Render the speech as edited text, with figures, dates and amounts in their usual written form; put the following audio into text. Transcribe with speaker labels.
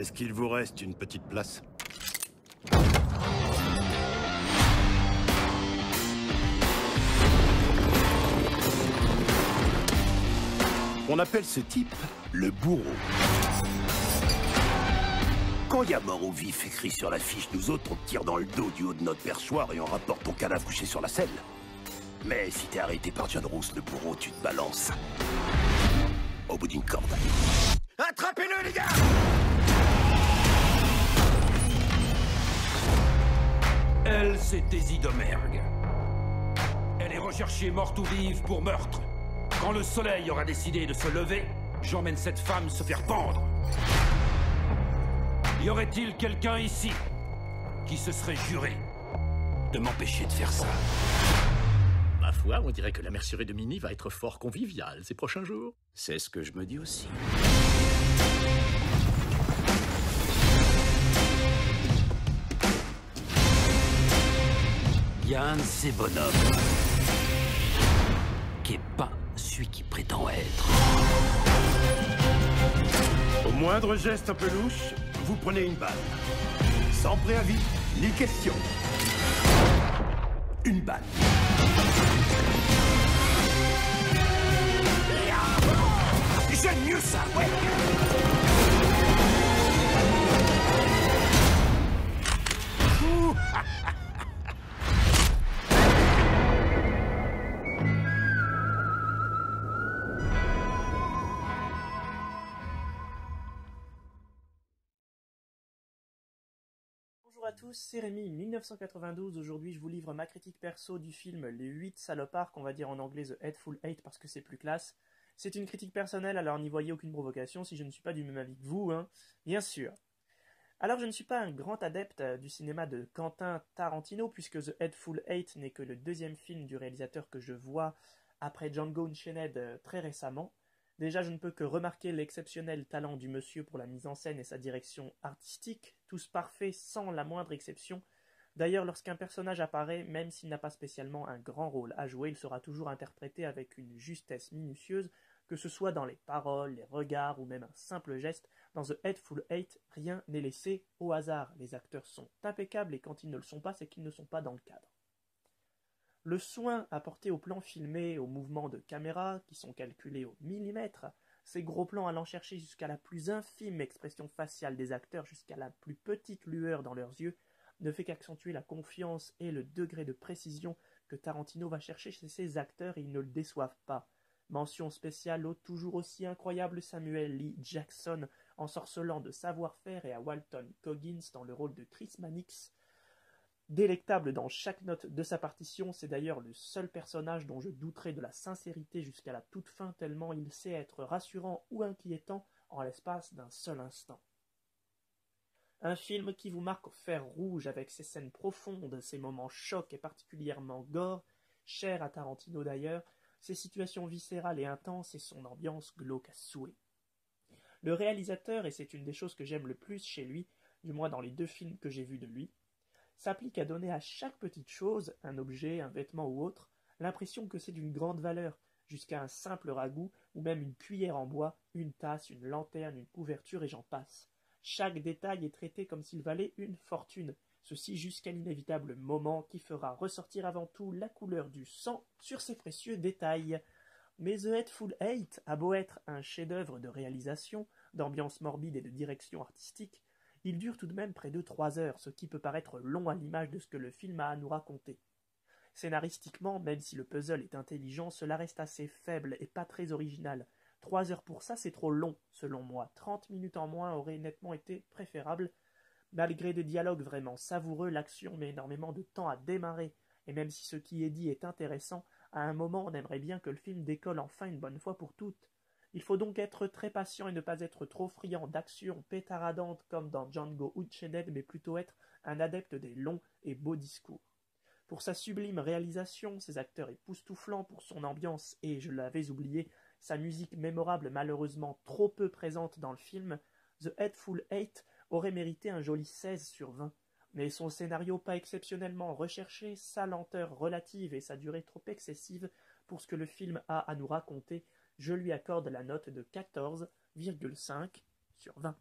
Speaker 1: Est-ce qu'il vous reste une petite place? On appelle ce type le bourreau. Quand il y a mort ou vif écrit sur la fiche, nous autres, on te tire dans le dos du haut de notre perchoir et on rapporte ton cadavre couché sur la selle. Mais si t'es arrêté par John Roos, le bourreau, tu te balances au bout d'une corde. Attrapez-le, les gars!
Speaker 2: Elle, c'est Daisy Domergue. Elle est recherchée morte ou vive pour meurtre. Quand le soleil aura décidé de se lever, j'emmène cette femme se faire pendre. Y aurait-il quelqu'un ici qui se serait juré de m'empêcher de faire ça?
Speaker 3: Ma foi, on dirait que la mercerie de Mini va être fort conviviale ces prochains jours.
Speaker 1: C'est ce que je me dis aussi.
Speaker 2: Il y a un de ces bonhommes qui est pas celui qui prétend être.
Speaker 1: Au moindre geste un peu louche, vous prenez une balle. Sans préavis, ni question. Une balle. J'aime mieux ça, ouais.
Speaker 4: Bonjour à tous, c'est Rémi, 1992. Aujourd'hui, je vous livre ma critique perso du film Les 8 salopards, qu'on va dire en anglais The Hateful Eight parce que c'est plus classe. C'est une critique personnelle, alors n'y voyez aucune provocation si je ne suis pas du même avis que vous, hein, bien sûr. Alors, je ne suis pas un grand adepte du cinéma de Quentin Tarantino, puisque The Hateful Eight n'est que le deuxième film du réalisateur que je vois après Django Unchained très récemment. Déjà, je ne peux que remarquer l'exceptionnel talent du monsieur pour la mise en scène et sa direction artistique, tous parfaits sans la moindre exception. D'ailleurs, lorsqu'un personnage apparaît, même s'il n'a pas spécialement un grand rôle à jouer, il sera toujours interprété avec une justesse minutieuse, que ce soit dans les paroles, les regards ou même un simple geste. Dans The Hateful Eight, rien n'est laissé au hasard. Les acteurs sont impeccables et quand ils ne le sont pas, c'est qu'ils ne sont pas dans le cadre. Le soin apporté aux plans filmés, aux mouvements de caméra, qui sont calculés au millimètre, ces gros plans allant chercher jusqu'à la plus infime expression faciale des acteurs, jusqu'à la plus petite lueur dans leurs yeux, ne fait qu'accentuer la confiance et le degré de précision que Tarantino va chercher chez ses acteurs et ils ne le déçoivent pas. Mention spéciale au toujours aussi incroyable Samuel L. Jackson, ensorcelant de savoir-faire, et à Walton Goggins dans le rôle de Chris Mannix. Délectable dans chaque note de sa partition, c'est d'ailleurs le seul personnage dont je douterai de la sincérité jusqu'à la toute fin, tellement il sait être rassurant ou inquiétant en l'espace d'un seul instant. Un film qui vous marque au fer rouge avec ses scènes profondes, ses moments chocs et particulièrement gore, cher à Tarantino d'ailleurs, ses situations viscérales et intenses et son ambiance glauque à souhait. Le réalisateur, et c'est une des choses que j'aime le plus chez lui, du moins dans les deux films que j'ai vus de lui, s'applique à donner à chaque petite chose, un objet, un vêtement ou autre, l'impression que c'est d'une grande valeur, jusqu'à un simple ragoût ou même une cuillère en bois, une tasse, une lanterne, une couverture et j'en passe. Chaque détail est traité comme s'il valait une fortune, ceci jusqu'à l'inévitable moment qui fera ressortir avant tout la couleur du sang sur ces précieux détails. Mais The Hateful Eight a beau être un chef-d'œuvre de réalisation, d'ambiance morbide et de direction artistique, il dure tout de même près de 3 heures, ce qui peut paraître long à l'image de ce que le film a à nous raconter. Scénaristiquement, même si le puzzle est intelligent, cela reste assez faible et pas très original. 3 heures pour ça, c'est trop long, selon moi. 30 minutes en moins auraient nettement été préférables. Malgré des dialogues vraiment savoureux, l'action met énormément de temps à démarrer, et même si ce qui est dit est intéressant, à un moment on aimerait bien que le film décolle enfin une bonne fois pour toutes. Il faut donc être très patient et ne pas être trop friand d'action pétaradante comme dans Django Unchained, mais plutôt être un adepte des longs et beaux discours. Pour sa sublime réalisation, ses acteurs époustouflants, pour son ambiance et, je l'avais oublié, sa musique mémorable malheureusement trop peu présente dans le film, The Hateful Eight aurait mérité un joli 16/20. Mais son scénario pas exceptionnellement recherché, sa lenteur relative et sa durée trop excessive pour ce que le film a à nous raconter, je lui accorde la note de 14,5/20.